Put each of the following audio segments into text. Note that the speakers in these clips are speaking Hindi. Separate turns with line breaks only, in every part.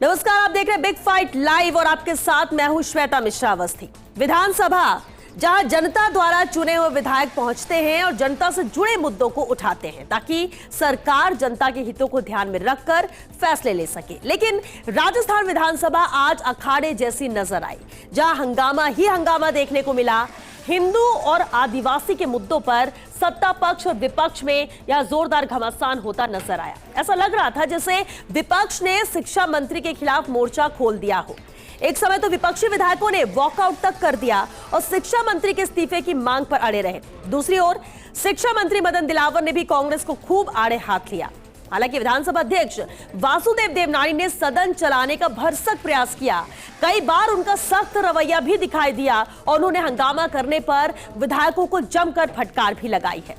नमस्कार, आप देख रहे हैं बिग फाइट लाइव और आपके साथ मैं हूं श्वेता मिश्रा अवस्थी। विधानसभा जहां जनता द्वारा चुने हुए विधायक पहुंचते हैं और जनता से जुड़े मुद्दों को उठाते हैं ताकि सरकार जनता के हितों को ध्यान में रखकर फैसले ले सके। लेकिन राजस्थान विधानसभा आज अखाड़े जैसी नजर आई, जहां हंगामा ही हंगामा देखने को मिला। हिंदू और आदिवासी के मुद्दों पर सत्ता पक्ष और विपक्ष में यहां जोरदार घमासान होता नजर आया। ऐसा लग रहा था जैसे विपक्ष ने शिक्षा मंत्री के खिलाफ मोर्चा खोल दिया हो। एक समय तो विपक्षी विधायकों ने वॉकआउट तक कर दिया और शिक्षा मंत्री के इस्तीफे की मांग पर अड़े रहे। दूसरी ओर शिक्षा मंत्री मदन दिलावर ने भी कांग्रेस को खूब आड़े हाथ लिया। हालांकि विधानसभा अध्यक्ष वासुदेव देवनानी ने सदन चलाने का भरसक प्रयास किया। कई बार उनका सख्त रवैया भी दिखाई दिया और उन्होंने हंगामा करने पर विधायकों को जमकर फटकार भी लगाई है।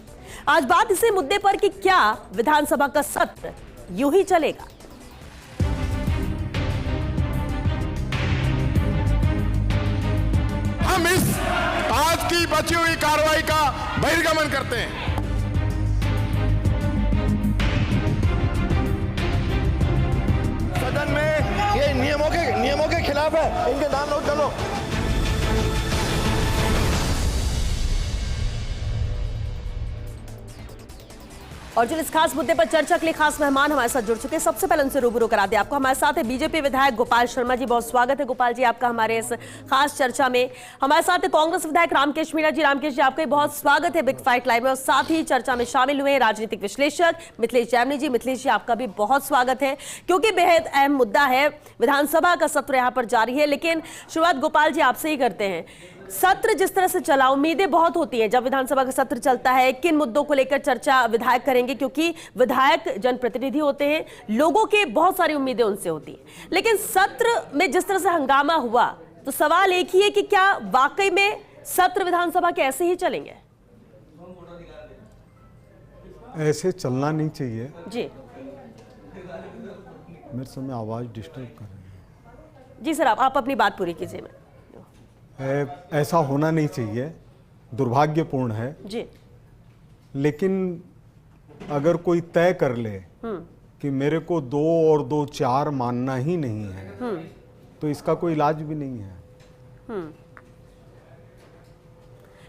आज बात इसी मुद्दे पर कि क्या विधानसभा का सत्र यूं ही चलेगा।
हम इस आज की बची हुई कार्रवाई का बहिर्गमन करते हैं।
सदन में ये नियमों के खिलाफ है, इनके नाम नोट कर लो।
और जो इस खास मुद्दे पर चर्चा के लिए खास मेहमान हमारे साथ जुड़ चुके हैं, सबसे पहले उनसे रूबरू करा दे आपको। हमारे साथ है बीजेपी विधायक गोपाल शर्मा जी। बहुत स्वागत है गोपाल जी आपका हमारे इस खास चर्चा में। हमारे साथ है कांग्रेस विधायक रामकेश मीणा जी। रामकेश जी आपका भी बहुत स्वागत है बिग फाइट लाइव में। और साथ ही चर्चा में शामिल हुए राजनीतिक विश्लेषक मिथिलेश जैमिनी जी। मिथिलेश जी आपका भी बहुत स्वागत है, क्योंकि बेहद अहम मुद्दा है। विधानसभा का सत्र यहाँ पर जारी है, लेकिन शुरुआत गोपाल जी आपसे ही करते हैं। सत्र जिस तरह से चला, उम्मीदें बहुत होती हैं जब विधानसभा का सत्र चलता है। किन मुद्दों को लेकर चर्चा विधायक करेंगे, क्योंकि विधायक जनप्रतिनिधि होते हैं, लोगों के बहुत सारी उम्मीदें उनसे होती हैं। लेकिन सत्र में जिस तरह से हंगामा हुआ, तो सवाल एक ही है कि क्या वाकई में सत्र विधानसभा के ऐसे ही चलेंगे?
ऐसे चलना नहीं चाहिए
जी।
मेरे समय आवाज डिस्टर्ब कर रही है।
जी सर, आप अपनी बात पूरी कीजिए।
ऐसा होना नहीं चाहिए, दुर्भाग्यपूर्ण है
जी।
लेकिन अगर कोई तय कर ले कि मेरे को 2 और 2 4 मानना ही नहीं है, तो इसका कोई इलाज भी नहीं है।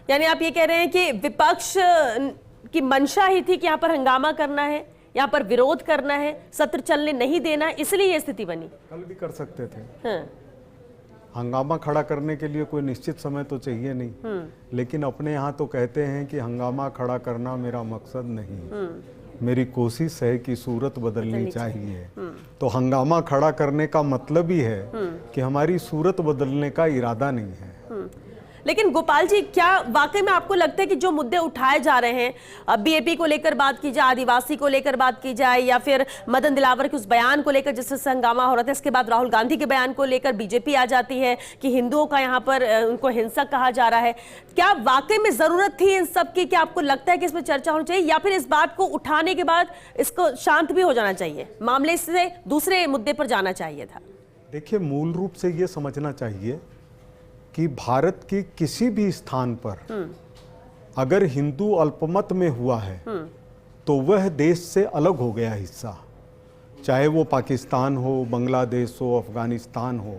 यानी आप ये कह रहे हैं कि विपक्ष की मंशा ही थी कि यहाँ पर हंगामा करना है, यहाँ पर विरोध करना है, सत्र चलने नहीं देना, इसलिए ये स्थिति बनी।
कल भी कर सकते थे।
हाँ।
हंगामा खड़ा करने के लिए कोई निश्चित समय तो चाहिए नहीं, लेकिन अपने यहाँ तो कहते हैं कि हंगामा खड़ा करना मेरा मकसद नहीं, मेरी कोशिश है कि सूरत बदलनी चाहिए। तो हंगामा खड़ा करने का मतलब ही है कि हमारी सूरत बदलने का इरादा नहीं है।
लेकिन गोपाल जी, क्या वाकई में आपको लगता है कि जो मुद्दे उठाए जा रहे हैं, बीएपी को लेकर बात की जाए, आदिवासी को लेकर बात की जाए, या फिर मदन दिलावर के उस बयान को लेकर जिससे हंगामा हो रहा था, इसके बाद राहुल गांधी के बयान को लेकर बीजेपी आ जाती है कि हिंदुओं का यहाँ पर उनको हिंसक कहा जा रहा है, क्या वाकई में जरूरत थी इन सब की? क्या आपको लगता है कि इसमें चर्चा होनी चाहिए, या फिर इस बात को उठाने के बाद इसको शांत भी हो जाना चाहिए, मामले से दूसरे मुद्दे पर जाना चाहिए था?
देखिए, मूल रूप से ये समझना चाहिए कि भारत के किसी भी स्थान पर अगर हिंदू अल्पमत में हुआ है तो वह देश से अलग हो गया हिस्सा, चाहे वो पाकिस्तान हो, बांग्लादेश हो, अफगानिस्तान हो।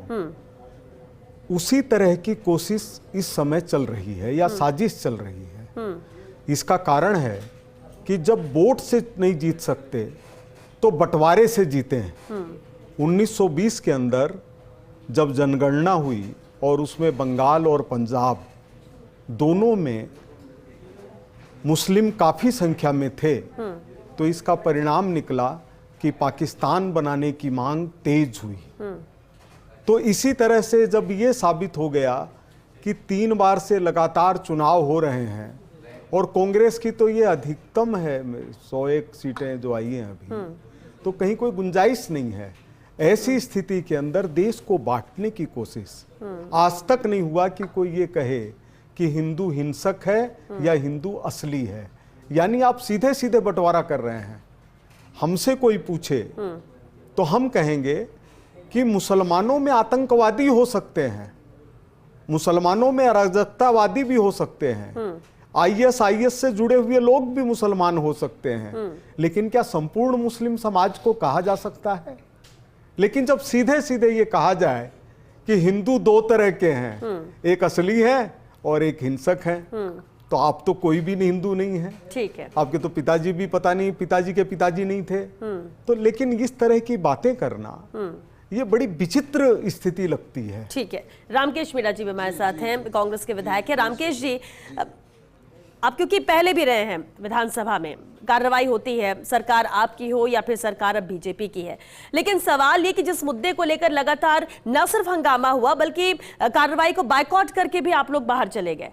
उसी तरह की कोशिश इस समय चल रही है या साजिश चल रही है। इसका कारण है कि जब वोट से नहीं जीत सकते तो बंटवारे से जीते हैं। 1920 के अंदर जब जनगणना हुई और उसमें बंगाल और पंजाब दोनों में मुस्लिम काफ़ी संख्या में थे, तो इसका परिणाम निकला कि पाकिस्तान बनाने की मांग तेज हुई। तो इसी तरह से जब ये साबित हो गया कि 3 बार से लगातार चुनाव हो रहे हैं और कांग्रेस की तो ये अधिकतम है, 101 सीटें जो आई हैं अभी, तो कहीं कोई गुंजाइश नहीं है। ऐसी स्थिति के अंदर देश को बांटने की कोशिश आज तक नहीं हुआ कि कोई ये कहे कि हिंदू हिंसक है या हिंदू असली है। यानी आप सीधे सीधे बंटवारा कर रहे हैं। हमसे कोई पूछे तो हम कहेंगे कि मुसलमानों में आतंकवादी हो सकते हैं, मुसलमानों में अराजकतावादी भी हो सकते हैं, आईएस से जुड़े हुए लोग भी मुसलमान हो सकते हैं, लेकिन क्या संपूर्ण मुस्लिम समाज को कहा जा सकता है? लेकिन जब सीधे सीधे ये कहा जाए कि हिंदू दो तरह के हैं, एक असली है और एक हिंसक है, तो आप तो कोई भी हिंदू नहीं है।
ठीक है।
आपके तो पिताजी भी पता नहीं पिताजी के पिताजी नहीं थे। तो लेकिन इस तरह की बातें करना ये बड़ी विचित्र स्थिति लगती है।
ठीक है, रामकेश मीणा जी भी हमारे साथ हैं, कांग्रेस के विधायक हैं। रामकेश जी, आप क्योंकि पहले भी रहे हैं विधानसभा में, कार्रवाई होती है, सरकार आपकी हो या फिर सरकार अब बीजेपी की है, लेकिन सवाल ये कि जिस मुद्दे को लेकर लगातार न सिर्फ हंगामा हुआ बल्कि कार्रवाई को बायकॉट करके भी आप लोग बाहर चले गए,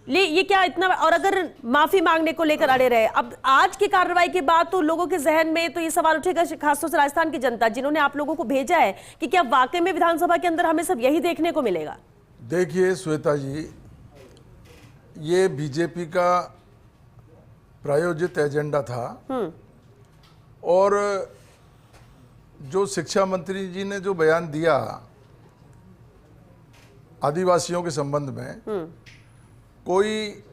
ये क्या इतना, और अगर माफी मांगने को लेकर अड़े रहे, अब आज की कार्रवाई के बाद तो लोगों के जहन में तो ये सवाल उठेगा, खासतौर से राजस्थान की जनता जिन्होंने आप लोगों को भेजा है, कि क्या वाकई में विधानसभा के अंदर हमें सब यही देखने को मिलेगा?
देखिए श्वेता जी, ये बीजेपी का प्रायोजित एजेंडा था और जो शिक्षा मंत्री जी ने जो बयान दिया आदिवासियों के संबंध में, कोई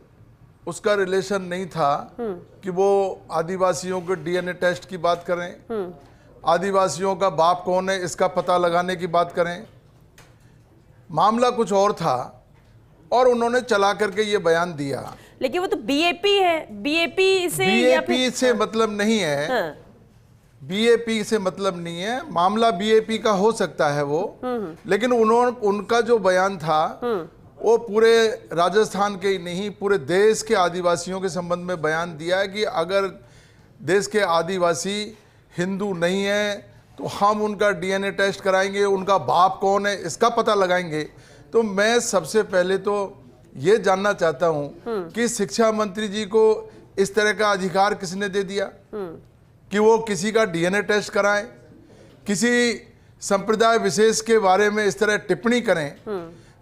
उसका रिलेशन नहीं था कि वो आदिवासियों के डीएनए टेस्ट की बात करें, आदिवासियों का बाप कौन है इसका पता लगाने की बात करें। मामला कुछ और था और उन्होंने चला करके ये बयान दिया।
लेकिन वो तो बीएपी है, बीएपी
से मतलब नहीं है।
हाँ।
बीएपी से मतलब नहीं है, मामला बीएपी का हो सकता है वो, लेकिन उनका जो बयान था वो पूरे राजस्थान के ही नहीं पूरे देश के आदिवासियों के संबंध में बयान दिया है कि अगर देश के आदिवासी हिंदू नहीं है तो हम उनका डीएनए टेस्ट कराएंगे, उनका बाप कौन है इसका पता लगाएंगे। तो मैं सबसे पहले तो ये जानना चाहता हूं कि शिक्षा मंत्री जी को इस तरह का अधिकार किसने दे दिया कि वो किसी का डीएनए टेस्ट कराएं, किसी संप्रदाय विशेष के बारे में इस तरह टिप्पणी करें।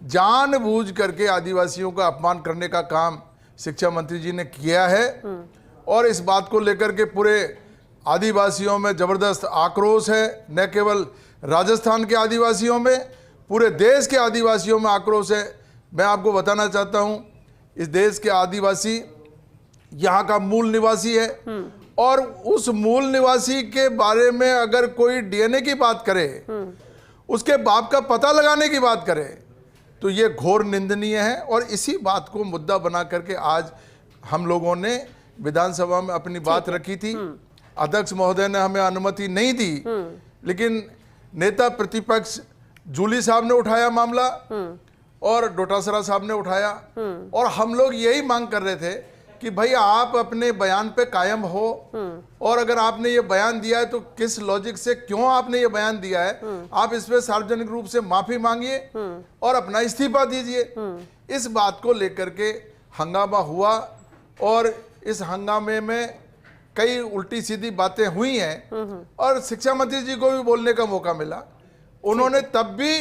जानबूझ करके आदिवासियों का अपमान करने का काम शिक्षा मंत्री जी ने किया है और इस बात को लेकर के पूरे आदिवासियों में जबरदस्त आक्रोश है। न केवल राजस्थान के आदिवासियों में, पूरे देश के आदिवासियों में आक्रोश है। मैं आपको बताना चाहता हूं, इस देश के आदिवासी यहाँ का मूल निवासी है और उस मूल निवासी के बारे में अगर कोई डीएनए की बात करे, उसके बाप का पता लगाने की बात करे, तो ये घोर निंदनीय है। और इसी बात को मुद्दा बना करके आज हम लोगों ने विधानसभा में अपनी बात रखी थी। अध्यक्ष महोदय ने हमें अनुमति नहीं दी, लेकिन नेता प्रतिपक्ष जूली साहब ने उठाया मामला और डोटासरा साहब ने उठाया और हम लोग यही मांग कर रहे थे कि भाई आप अपने बयान पे कायम हो और अगर आपने ये बयान दिया है तो किस लॉजिक से क्यों आपने ये बयान दिया है, आप इस पे सार्वजनिक रूप से माफी मांगिए और अपना इस्तीफा दीजिए। इस बात को लेकर के हंगामा हुआ और इस हंगामे में कई उल्टी सीधी बातें हुई हैं और शिक्षा मंत्री जी को भी बोलने का मौका मिला। उन्होंने तब भी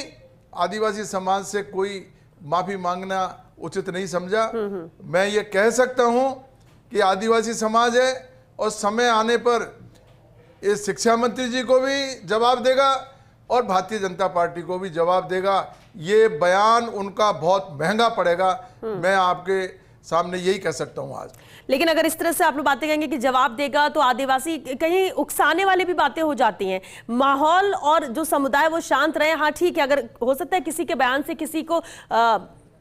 आदिवासी समाज से कोई माफी मांगना उचित नहीं समझा। मैं ये कह सकता हूं कि आदिवासी समाज है और समय आने पर इस शिक्षा मंत्री जी को भी जवाब देगा और भारतीय जनता पार्टी को भी जवाब देगा। ये बयान उनका बहुत महंगा पड़ेगा, मैं आपके सामने यही कह सकता हूं आज।
लेकिन अगर इस तरह से आप लोग बातें कहेंगे कि जवाब देगा तो आदिवासी कहीं उकसाने वाली भी बातें हो जाती हैं। माहौल और जो समुदाय वो शांत रहे, हाँ ठीक है, अगर हो सकता है किसी के बयान से किसी को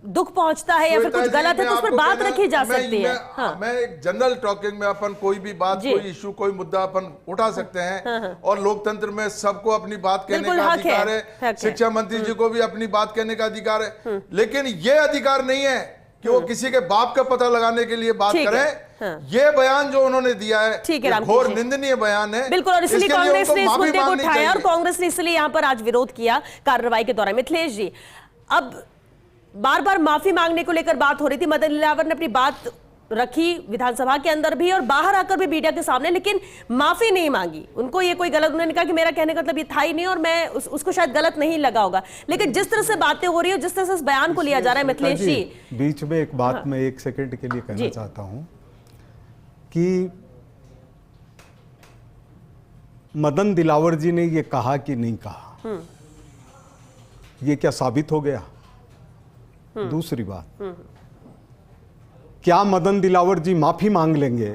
दुख पहुंचता है या फिर कुछ गलत है तो उस पर बात रखी जा सकती है। हाँ।
मैं एक जनरल टॉकिंग में अपन कोई भी बात, कोई इशू, कोई मुद्दा अपन उठा सकते हैं और लोकतंत्र में सबको अपनी बात कहने का अधिकार है। शिक्षा मंत्री जी को भी अपनी बात कहने का अधिकार है, लेकिन ये अधिकार नहीं है कि वो किसी के बाप का पता लगाने के लिए बात करें। ये बयान जो उन्होंने दिया है घोर निंदनीय बयान है।
बिल्कुल, और इसलिए कांग्रेस ने इस मुद्दे को उठाया और कांग्रेस ने इसलिए यहाँ पर आज विरोध किया कार्रवाई के दौरान। मिथिलेश जी, अब बार बार माफी मांगने को लेकर बात हो रही थी, मदन दिलावर ने अपनी बात रखी विधानसभा के अंदर भी और बाहर आकर भी मीडिया के सामने, लेकिन माफी नहीं मांगी। उनको ये कोई गलत, उन्होंने कहा कि मेरा कहने का मतलब ये था ही नहीं और मैं उसको शायद गलत नहीं लगा होगा। लेकिन जिस तरह से बातें हो रही है, जिस तरह से इस बयान को लिया जा रहा है, मिथिलेश जी
बीच में एक बात मैं एक सेकंड के लिए कहना चाहता हूं कि मदन दिलावर जी ने ये कहा कि नहीं कहा, ये क्या साबित हो गया? दूसरी बात, क्या मदन दिलावर जी माफी मांग लेंगे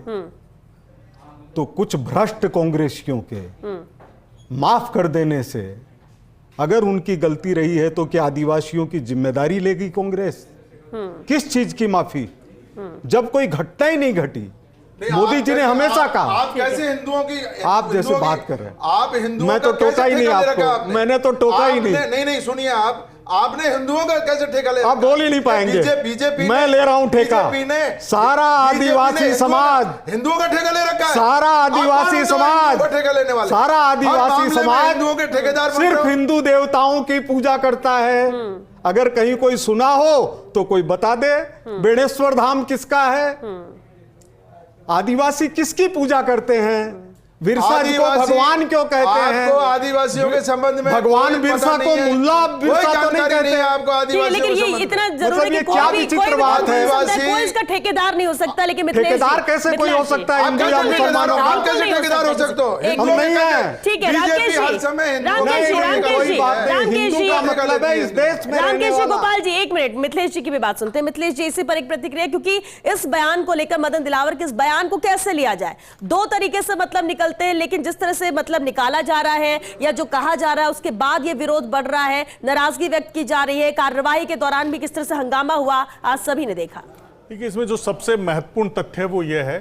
तो कुछ भ्रष्ट कांग्रेसियों के माफ कर देने से अगर उनकी गलती रही है तो क्या आदिवासियों की जिम्मेदारी लेगी कांग्रेस? किस चीज की माफी, जब कोई घटना ही नहीं घटी? मोदी जी ने हमेशा कहा।
आप कैसे हिंदुओं की,
आप जैसे बात कर रहे हैं,
आप हिंदुओं
मैं तो
का कैसे
टोका ही नहीं
ठेका ले रखा
आपको,
आपने?
मैंने तो टोका ही नहीं।
नहीं सुनिए, आपने हिंदुओं का कैसे ठेका ले रखा?
आप बोल ही नहीं पाएंगे।
बीजेपी
मैं ले रहा हूं ठेका। सारा आदिवासी समाज,
हिंदुओं का ठेका ले रखा है।
सारा आदिवासी समाज,
ठेका लेने वाले,
सारा आदिवासी समाज
हिंदुओं के ठेकेदार बन
सिर्फ
रहे हो।
हिंदू देवताओं की पूजा करता है। अगर कहीं कोई सुना हो तो कोई बता दे, बेणेश्वर धाम किसका है? आदिवासी किसकी पूजा करते हैं? बिरसा जी को भगवान क्यों कहते हैं?
आपको आदिवासियों के संबंध में
भगवान बिरसा को मुल्ला बिरसा तो नहीं कहते
आपको आदिवासियों
लेकिन
के
ये
संबंध में।
इतना जरूरी है कि
ये
कोई
क्या
भी
विचित्र बात है?
कोई इसका ठेकेदार नहीं हो सकता। लेकिन मिथिलेश जी,
ठेकेदार कैसे कोई हो
मिथिलेश जी,
सकता है?
आप
हिंदू
कैसे
या
ठेकेदार हो?
मुसलमानों
आप
का?
कैसे ठेकेदार हो सकते हो?
एक
हम
मिनट,
नहीं हैं।
ठीक है
बीजेपी
राकेश
हर
जी,
समय हिंदुओं
राकेश
का
जी,
ठेका
राकेश
कोई
जी,
बात नहीं।
राकेश
हिंदू
जी,
का मतलब है इस देश में रहने
राकेश जी,
वाला।
गोपाल जी, एक मिनट, मिथिलेश जी की भी बात सुनते हैं। मिथिलेश जी, इसी पर एक प्रतिक्रिया, क्योंकि इस बयान को लेकर मदन दिलावर के इस बयान को कैसे लिया जाए? दो तरीके से मतलब निकलते हैं, लेकिन जिस तरह से मतलब निकाला जा रहा है या जो कहा जा रहा है, उसके बाद ये विरोध बढ़ रहा है, नाराजगी व्यक्त की जा रही है। कार्रवाई के दौरान भी किस तरह से हंगामा हुआ, आज सभी ने देखा।
देखिए, इसमें जो सबसे महत्वपूर्ण तथ्य है वो ये है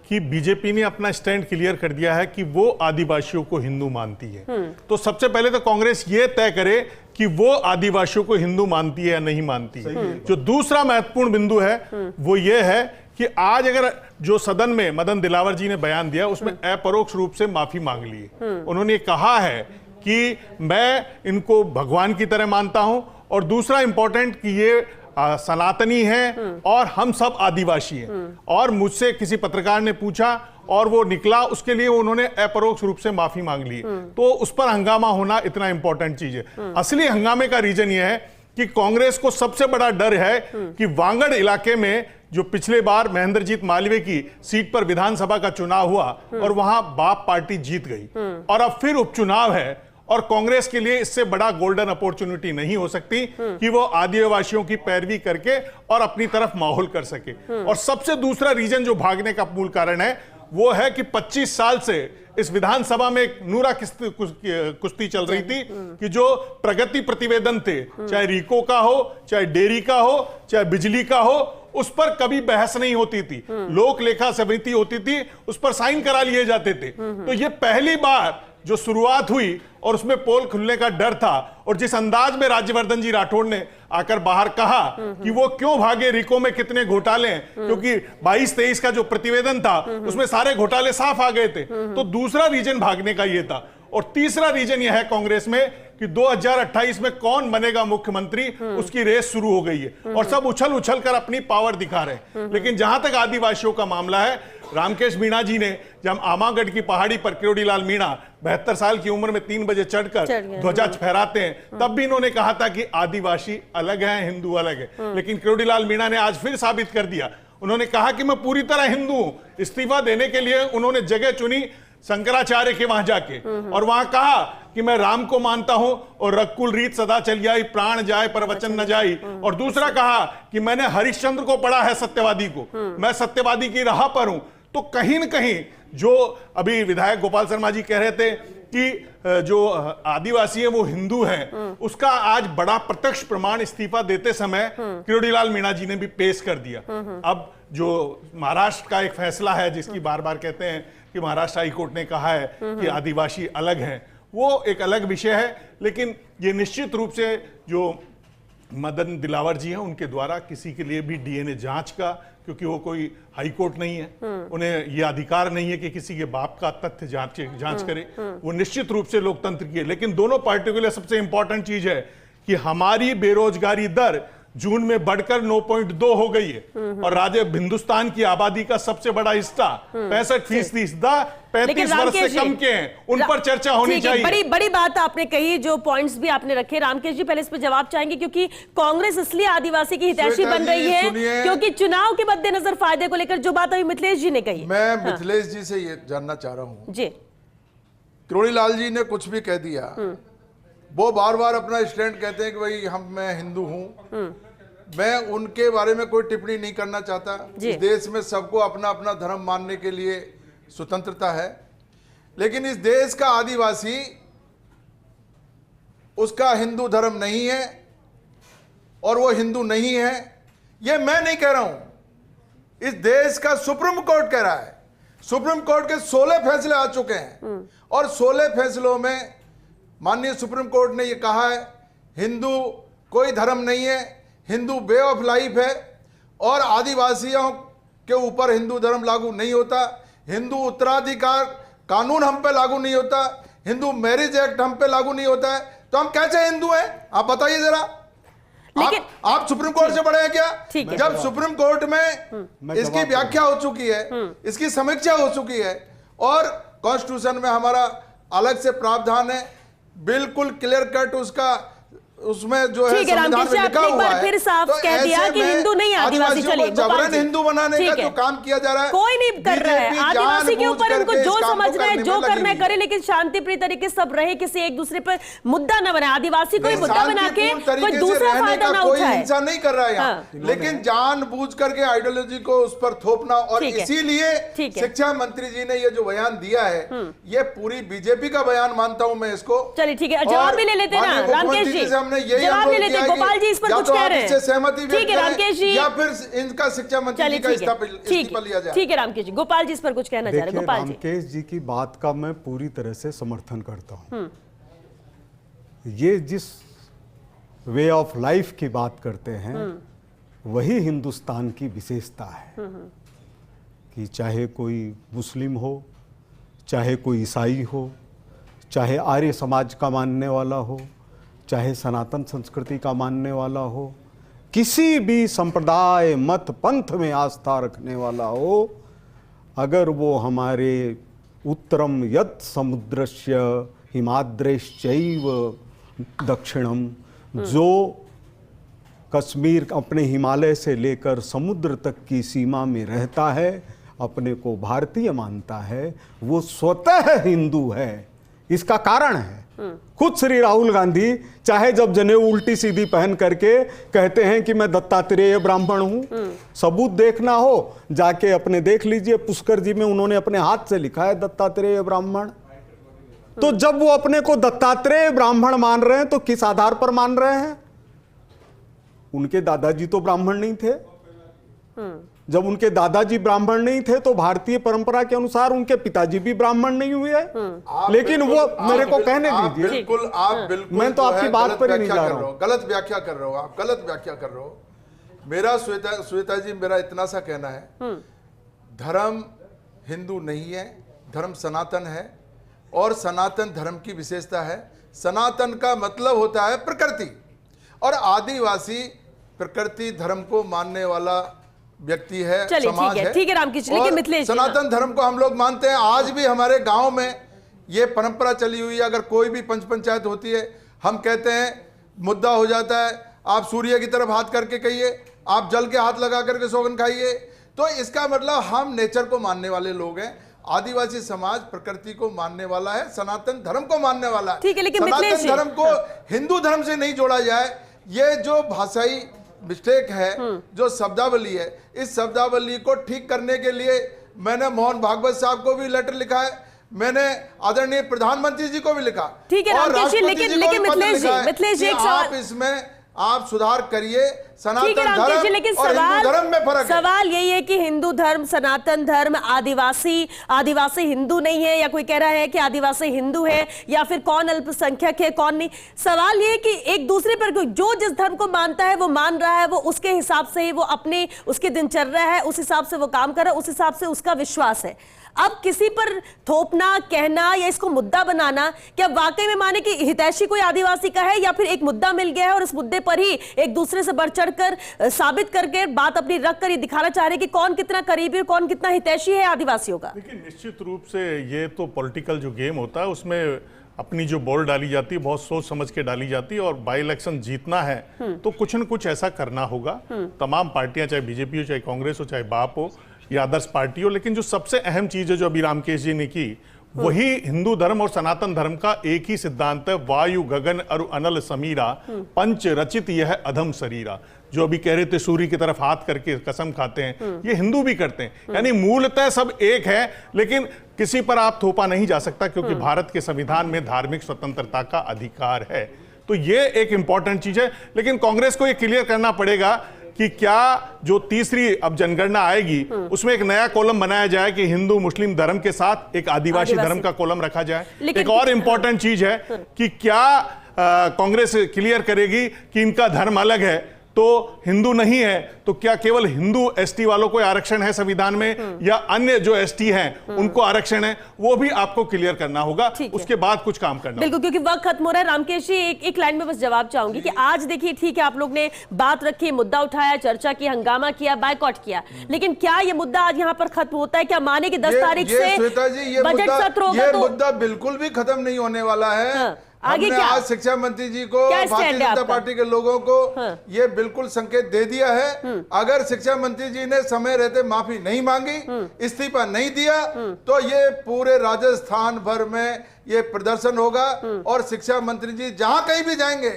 कि बीजेपी ने अपना स्टैंड क्लियर कर दिया है कि वो आदिवासियों को हिंदू मानती है। तो सबसे पहले तो कांग्रेस ये तय करे कि वो आदिवासियों को हिंदू मानती है या नहीं मानती है। जो दूसरा महत्वपूर्ण बिंदु है वो ये है कि आज अगर जो सदन में मदन दिलावर जी ने बयान दिया, उसमें अपरोक्ष रूप से माफी मांग ली है। उन्होंने कहा है कि मैं इनको भगवान की तरह मानता हूं, और दूसरा इंपॉर्टेंट कि ये सनातनी हैं और हम सब आदिवासी हैं। और मुझसे किसी पत्रकार ने पूछा और वो निकला, उसके लिए उन्होंने अपरोक्ष रूप से माफी मांग ली। तो उस पर हंगामा होना इतना इंपॉर्टेंट चीज है। असली हंगामे का रीजन ये है कि कांग्रेस को सबसे बड़ा डर है कि वांगड़ इलाके में जो पिछले बार महेंद्रजीत मालवीय की सीट पर विधानसभा का चुनाव हुआ और वहां बाप पार्टी जीत गई, और अब फिर उपचुनाव है, और कांग्रेस के लिए इससे बड़ा गोल्डन अपॉर्चुनिटी नहीं हो सकती कि वो आदिवासियों की पैरवी करके और अपनी तरफ माहौल कर सके। और सबसे दूसरा रीजन जो भागने का मूल कारण है वो है कि 25 साल से इस विधानसभा में एक नूरा कुश्ती चल रही थी कि जो प्रगति प्रतिवेदन थे, चाहे रीको का हो, चाहे डेयरी का हो, चाहे बिजली का हो, उस पर कभी बहस नहीं होती थी। लोक लेखा समिति होती थी, उस पर साइन करा लिए जाते थे। तो ये पहली बार जो शुरुआत हुई और उसमें पोल खुलने का डर था, और जिस अंदाज में राज्यवर्धन जी राठौड़ ने आकर बाहर कहा कि वो क्यों भागे, रिको में कितने घोटाले हैं, क्योंकि 22-23 का जो प्रतिवेदन था उसमें सारे घोटाले साफ आ गए थे। तो दूसरा रीजन भागने का ये था। और तीसरा रीजन यह है कांग्रेस में कि 2028 में कौन बनेगा मुख्यमंत्री, उसकी रेस शुरू हो गई है और सब उछल उछल कर अपनी पावर दिखा रहे हैं। लेकिन जहां तक आदिवासियों का मामला है, रामकेश मीणा जी ने जब आमागढ़ की पहाड़ी पर किरोड़ीलाल मीणा 72 साल की उम्र में 3 बजे चढ़कर ध्वजा फहराते हैं, तब भी इन्होंने कहा था कि आदिवासी अलग है, हिंदू अलग है। लेकिन किरोड़ीलाल मीणा ने आज फिर साबित कर दिया। उन्होंने कहा कि मैं पूरी तरह हिंदू हूं। इस्तीफा देने के लिए उन्होंने जगह चुनी शंकराचार्य के वहां जाके, और वहां कहा कि मैं राम को मानता हूं और रघुकुल रीत सदा चल आई, प्राण जाए पर वचन न जाई। और दूसरा कहा कि मैंने हरिश्चंद्र को पढ़ा है, सत्यवादी को, मैं सत्यवादी की राह पर हूं। तो कहीं न कहीं जो अभी विधायक गोपाल शर्मा जी कह रहे थे कि जो आदिवासी है वो हिंदू है, उसका आज बड़ा प्रत्यक्ष प्रमाण इस्तीफा देते समय किरोड़ीलाल मीणा जी ने भी पेश कर दिया। अब जो महाराष्ट्र का एक फैसला है, जिसकी बार बार कहते हैं कि महाराष्ट्र हाई कोर्ट ने कहा है कि आदिवासी अलग हैं, वो एक अलग विषय है। लेकिन ये निश्चित रूप से जो मदन दिलावर जी हैं, उनके द्वारा किसी के लिए भी डीएनए जांच का, क्योंकि वो कोई हाई कोर्ट नहीं है, उन्हें ये अधिकार नहीं है कि किसी के बाप का तथ्य जांच करे। वो निश्चित रूप से लोकतंत्र की है। लेकिन दोनों पार्टियों के लिए सबसे इंपॉर्टेंट चीज है कि हमारी बेरोजगारी दर जून में बढ़कर 9.2 हो गई है, और राज्य हिंदुस्तान की आबादी का सबसे बड़ा हिस्सा 65% हिस्सा 35 वर्ष से कम के हैं, उन पर चर्चा होनी चाहिए।
बड़ी बड़ी बात आपने कही, जो पॉइंट्स भी आपने रखे। रामकेश जी पहले इस पर जवाब चाहेंगे, क्योंकि कांग्रेस इसलिए आदिवासी की हितैषी बन रही है क्योंकि चुनाव के मद्देनजर फायदे को लेकर जो बात अभी मिथिलेश जी ने कही।
मैं मिथिलेश जी से ये जानना चाह रहा हूं
जी,
किरोड़ीलाल जी ने कुछ भी कह दिया, वो बार बार अपना स्टैंड कहते हैं कि भाई मैं हिंदू हूं। मैं उनके बारे में कोई टिप्पणी नहीं करना चाहता। इस देश में सबको अपना अपना धर्म मानने के लिए स्वतंत्रता है, लेकिन इस देश का आदिवासी उसका हिंदू धर्म नहीं है और वो हिंदू नहीं है, ये मैं नहीं कह रहा हूं, इस देश का सुप्रीम कोर्ट कह रहा है। सुप्रीम कोर्ट के 16 फैसले आ चुके हैं और 16 फैसलों में माननीय सुप्रीम कोर्ट ने यह कहा है हिंदू कोई धर्म नहीं है, हिंदू वे ऑफ लाइफ है और आदिवासियों के ऊपर हिंदू धर्म लागू नहीं होता, हिंदू उत्तराधिकार कानून हम पे लागू नहीं होता, हिंदू मैरिज एक्ट हम पे लागू नहीं होता है। तो हम कैसे हिंदू हैं, आप बताइए जरा।
लेकिन
आप सुप्रीम कोर्ट से बड़े हैं क्या?
ठीक है।
जब सुप्रीम कोर्ट में इसकी व्याख्या हो चुकी है, इसकी समीक्षा हो चुकी है और कॉन्स्टिट्यूशन में हमारा अलग से प्रावधान है, बिल्कुल क्लियर कट उसका उसमें जो है
ठीक है
संविधान
रामकेश जी,
में लिखा
आपने एक
हुआ
बार
है।
फिर साफ
तो
कह दिया
ऐसे
कि
में
हिंदू नहीं आदिवासी।
आदिवासियों
चलिए
को जबरन हिंदू बनाने का
ठीक है।
जो काम किया जा रहा है,
कोई नहीं कर रहा है,
बीजेपी
आदिवासी के ऊपर उनको
जानबूझ
जो
करके इस काम को
समझना है
करने
जो
में
करना है
लगी
करे,
हुई
लेकिन शांतिप्रिय तरीके से सब रहे, किसी एक दूसरे पर मुद्दा न बनाए, आदिवासी को ही
नहीं,
मुद्दा बना के
शांतिपूर्ण
कोई
तरीके से
दूसरा
रहने
फायदा
का
ना
कोई
उठाए।
हिंसा नहीं कर रहा है यहाँ,
हाँ।
लेकिन जानबूझ करके आइडियोलॉजी को उस पर थोपना और
ठीक है।
इसीलिए
ठीक है।
शिक्षा मंत्री जी ने ये जो बयान दिया है ये पूरी बीजेपी का बयान मानता हूं मैं इसको।
चलिए ठीक है, जवाब भी ले लेते हैं ना
माननीय
रामकेश
मुख्यमंत्री
जी,
से हमने यही
जवाब ले
अनुरोध
लेते हैं।
किया है
गोपाल जी इस पर
या
कुछ
तो
कह
आप
रहे हैं,
इससे सहमति व्यक्त
ठीक है
करें
रामकेश जी,
या फिर इनका शिक्षा मंत्री
चलिए
जी का
ठीक है,
इस्तीफा लिया जाए।
ठीक है रामकेश जी, गोपाल जी इस पर कुछ कहना चाह रहे हैं।
देखिए,
गोपाल जी,
रामकेश जी की बात का मैं पूरी तरह से समर्थन करता हूं। ये जिस वे ऑफ लाइफ की बात करते हैं वही हिंदुस्तान की विशेषता है कि चाहे कोई मुस्लिम हो, चाहे कोई ईसाई हो, चाहे आर्य समाज का मानने वाला हो, चाहे सनातन संस्कृति का मानने वाला हो, किसी भी संप्रदाय मत पंथ में आस्था रखने वाला हो, अगर वो हमारे उत्तरम यत् समुद्रस्य हिमाद्रेश्चैव दक्षिणम, जो कश्मीर अपने हिमालय से लेकर समुद्र तक की सीमा में रहता है, अपने को भारतीय मानता है, वो स्वतः हिंदू है। इसका कारण है खुद श्री राहुल गांधी चाहे जब जनेऊ उल्टी सीधी पहन करके कहते हैं कि मैं दत्तात्रेय ब्राह्मण हूं, सबूत देखना हो जाके अपने देख लीजिए, पुष्कर जी में उन्होंने अपने हाथ से लिखा है दत्तात्रेय ब्राह्मण। तो जब वो अपने को दत्तात्रेय ब्राह्मण मान रहे हैं तो किस आधार पर मान रहे हैं? उनके दादाजी तो ब्राह्मण नहीं थे। जब उनके दादाजी ब्राह्मण नहीं थे तो भारतीय परंपरा के अनुसार उनके पिताजी भी ब्राह्मण नहीं हुए। लेकिन वो मेरे को कहने दीजिए।
बिल्कुल
मैं तो आपकी बात पर ही नहीं जा रहा हूं।
गलत व्याख्या कर रहे हो आप, गलत व्याख्या कर रहे हो। मेरा श्वेता जी, मेरा इतना सा कहना है, धर्म हिंदू नहीं है, धर्म सनातन है और सनातन धर्म की विशेषता है। सनातन का मतलब होता है प्रकृति और आदिवासी प्रकृति धर्म को मानने वाला व्यक्ति है, समाज है।
ठीक है रामकेश जी, लेकिन मिथिलेश जी,
सनातन धर्म को हम लोग मानते हैं। आज भी हमारे गांव में ये परंपरा चली हुई है, अगर कोई भी पंच पंचायत होती है हम कहते हैं, मुद्दा हो जाता है, आप सूर्य की तरफ हाथ करके कहिए, आप जल के हाथ लगा करके सौगंध खाइए। तो इसका मतलब हम नेचर को मानने वाले लोग हैं। आदिवासी समाज प्रकृति को मानने वाला है, सनातन धर्म को मानने वाला है।
ठीक है, लेकिन मिथिलेश
सनातन
जी,
धर्म को हिंदू धर्म से नहीं जोड़ा जाए, ये जो भाषाई मिस्टेक है, जो शब्दावली है, इस शब्दावली को ठीक करने के लिए मैंने मोहन भागवत साहब को भी लेटर लिखा है, मैंने आदरणीय प्रधानमंत्री जी को भी लिखा।
ठीक है
और
रामकेश जी,
राष्ट्रपति जी को
लेकिन
भी पत्र
मिथिलेश
लिखा है
जी
कि
एक सवाल,
आप इसमें आप सुधार करिए।
ठीक है
सनातन
रामकेश जी, लेकिन
धर्म और हिंदू धर्म में फर्क है।
सवाल यही है कि हिंदू धर्म, सनातन धर्म, आदिवासी हिंदू नहीं है, या कोई कह रहा है कि आदिवासी हिंदू है, या फिर कौन अल्पसंख्यक है कौन नहीं। सवाल ये है कि एक दूसरे पर जो जिस धर्म को मानता है वो मान रहा है, वो उसके हिसाब से ही वो अपने उसकी दिनचर्या है, उस हिसाब से वो काम कर रहा है, उस हिसाब से उसका विश्वास है। अब किसी पर थोपना, कहना या इसको मुद्दा बनाना, क्या वाकई में माने कि हितैषी कोई आदिवासी का है, या फिर एक मुद्दा मिल गया है और इस मुद्दे पर ही एक दूसरे से बढ़ चढ़कर साबित करके बात अपनी रख कर ये दिखाना चाह रहे हैं कि कौन कितना करीबी और कौन कितना हितैषी है आदिवासियों का?
लेकिन निश्चित रूप से ये तो पॉलिटिकल जो गेम होता है उसमें अपनी जो बॉल डाली जाती है बहुत सोच समझ के डाली जाती है, और बाई इलेक्शन जीतना है तो कुछ न कुछ ऐसा करना होगा। तमाम पार्टियां, चाहे बीजेपी हो, चाहे कांग्रेस हो, चाहे बाप हो या आदर्श पार्टी हो, लेकिन जो सबसे अहम चीज है जो अभी रामकेश जी ने की, वही हिंदू धर्म और सनातन धर्म का एक ही सिद्धांत है, वायु गगन अरु अनल समीरा पंच रचित यह अधम शरीरा। जो अभी कह रहे थे सूर्य की तरफ हाथ करके कसम खाते हैं, ये हिंदू भी करते हैं। यानी मूलतः सब एक है, लेकिन किसी पर आप थोपा नहीं जा सकता, क्योंकि भारत के संविधान में धार्मिक स्वतंत्रता का अधिकार है। तो ये एक इंपॉर्टेंट चीज है। लेकिन कांग्रेस को ये क्लियर करना पड़ेगा कि क्या जो तीसरी अब जनगणना आएगी उसमें एक नया कॉलम बनाया जाए कि हिंदू मुस्लिम धर्म के साथ एक आदिवासी धर्म का कॉलम रखा जाए। एक और इंपॉर्टेंट चीज है कि क्या कांग्रेस क्लियर करेगी कि इनका धर्म अलग है तो हिंदू नहीं है, तो क्या केवल हिंदू एसटी वालों को आरक्षण है संविधान में या अन्य जो एसटी हैं उनको आरक्षण है, वो भी आपको क्लियर करना होगा। उसके बाद कुछ काम करना
बिल्कुल, क्योंकि वक्त खत्म हो रहा है। रामकेश जी, एक लाइन में बस जवाब चाहूंगी कि आज देखिए ठीक है आप लोग ने बात रखी, मुद्दा उठाया, चर्चा की, हंगामा किया, बायकॉट किया, लेकिन क्या ये मुद्दा आज यहाँ पर खत्म होता है? क्या माने कि 10 तारीख से
श्वेता जी ये
बजट सत्र होगा?
ये मुद्दा बिल्कुल भी खत्म नहीं होने वाला है।
आगे क्या?
आज शिक्षा मंत्री जी को, भारतीय जनता पार्टी के लोगों को ये बिल्कुल संकेत दे दिया है, अगर शिक्षा मंत्री जी ने समय रहते माफी नहीं मांगी, इस्तीफा नहीं दिया, तो ये पूरे राजस्थान भर में ये प्रदर्शन होगा और शिक्षा मंत्री जी जहां कहीं भी जाएंगे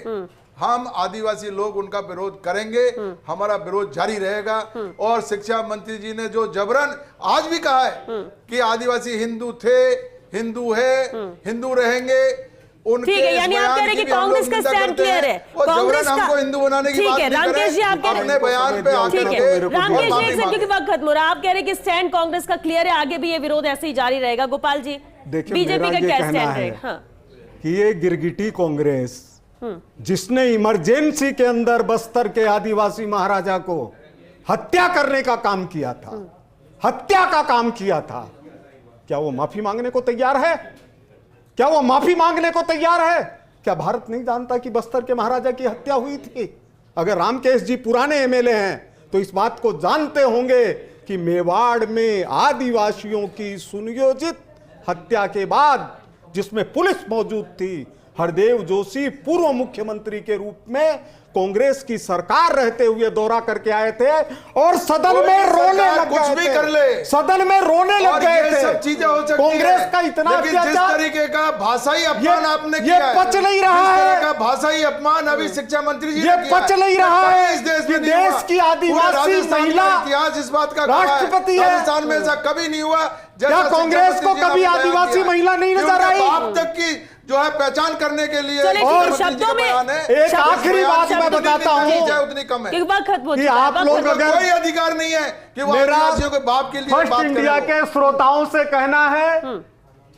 हम आदिवासी लोग उनका विरोध करेंगे, हमारा विरोध जारी रहेगा। और शिक्षा मंत्री जी ने जो जबरन आज भी कहा है कि आदिवासी हिंदू थे, हिंदू है, हिंदू रहेंगे,
ठीक है, यानी आप कह रहे हैं कि कांग्रेस का स्टैंड क्लियर है, कांग्रेस
हमको हिंदू बनाने की बात नहीं कर रहे।
रामकेश जी आप कह रहे
अपने बयान पे आकर
ठीक है, रामकेश जी एक सेकंड क्योंकि वक्त खत्म हो रहा है, आप कह रहे हैं कि स्टैंड कांग्रेस का क्लियर है, आगे भी ये विरोध ऐसे ही जारी रहेगा। गोपाल जी, बीजेपी का क्या स्टैंड रहेगा?
कि ये गिरगिटी कांग्रेस जिसने इमरजेंसी के अंदर बस्तर के आदिवासी महाराजा को हत्या करने का काम किया था, हत्या का काम किया था, क्या वो माफी मांगने को तैयार है? क्या वो माफी मांगने को तैयार है? क्या भारत नहीं जानता कि बस्तर के महाराजा की हत्या हुई थी? अगर रामकेश जी पुराने एमएलए हैं तो इस बात को जानते होंगे कि मेवाड़ में आदिवासियों की सुनियोजित हत्या के बाद, जिसमें पुलिस मौजूद थी, हरदेव जोशी पूर्व मुख्यमंत्री के रूप में कांग्रेस की सरकार रहते हुए दौरा करके आए थे और सदन में रोने लग गए,
कुछ भी कर ले,
सदन में रोने लग गए थे।
सब चीजें हो सकती
कांग्रेस का इतना
अत्याचार, जिस तरीके का भाषाई अपमान आपने किया है,
पच नहीं रहा है,
का भाषाई अपमान अभी शिक्षा मंत्री जी
ये पच नहीं रहा है।
इस देश में
देश की आदिवासी महिला
इतिहास इस बात का
राष्ट्रपति है,
राजस्थान में ऐसा कभी नहीं हुआ।
क्या कांग्रेस को कभी आदिवासी महिला नहीं नजर आई?
अब तक की जो है पहचान करने के लिए
और शब्दों में
एक आखिरी बात मैं बताता हूं
उतनी कम है
कि आप लोग अगर
कोई अधिकार नहीं है कि वो आदिवासियों के बाप के लिए
फर्स्ट इंडिया के श्रोताओं से कहना है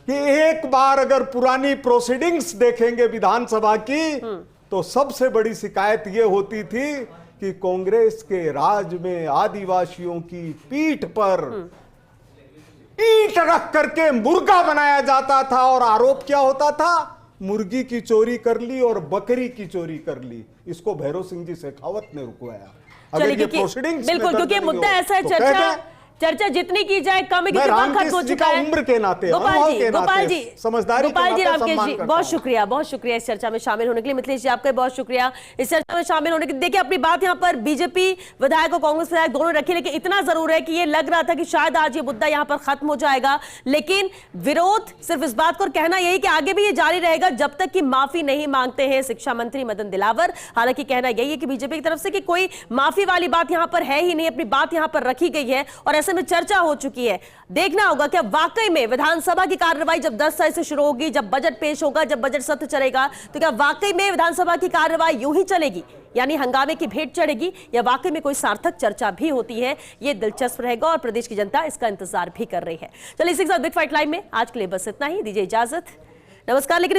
कि एक बार अगर पुरानी प्रोसीडिंग्स देखेंगे विधानसभा की तो सबसे बड़ी शिकायत ये होती थी कि कांग्रेस के राज में आदिवासियों की पीठ पर ईंट रख करके मुर्गा बनाया जाता था और आरोप क्या होता था? मुर्गी की चोरी कर ली और बकरी की चोरी कर ली। इसको भैरव सिंह जी शेखावत ने रुकवाया। अगर ये प्रोसीडिंग्स
बिल्कुल, क्योंकि मुद्दा ऐसा है, चर्चा जितनी की जाए कम है, क्योंकि वक्त खत्म हो चुका है।
उम्र के नाते,
गोपाल जी,
समझदारी
गोपाल जी, रामकेश जी, बहुत शुक्रिया इस चर्चा में शामिल होने के लिए। मिथिलेश जी आपका बहुत शुक्रिया इस चर्चा में शामिल होने के लिए। देखिए अपनी बात यहाँ पर बीजेपी विधायक और कांग्रेस विधायक दोनों रखी, लेकिन इतना जरूर है कि ये लग रहा था कि शायद आज ये मुद्दा यहाँ पर खत्म हो जाएगा, लेकिन विरोध सिर्फ इस बात को कहना यही कि आगे भी ये जारी रहेगा जब तक कि माफी नहीं मांगते हैं शिक्षा मंत्री मदन दिलावर। हालांकि कहना यही है कि बीजेपी की तरफ से कि कोई माफी वाली बात यहाँ पर है ही नहीं, अपनी बात यहाँ पर रखी गई है और ऐसे में चर्चा हो चुकी है। देखना होगा कि वाकई में विधानसभा की कार्रवाई जब 10 तारीख से शुरू होगी, जब बजट पेश होगा, जब बजट सत्र चलेगा, तो क्या वाकई में विधानसभा की कार्रवाई यूं ही चलेगी, यानी हंगामे की भेंट चढ़ेगी, या वाकई में कोई सार्थक चर्चा भी होती है? यह दिलचस्प रहेगा और प्रदेश की जनता इसका इंतजार भी कर रही है। चलिए इसी के साथ बिग फाइट लाइव में आज के लिए बस इतना ही। दीजिए इजाजत, नमस्कार। लेकिन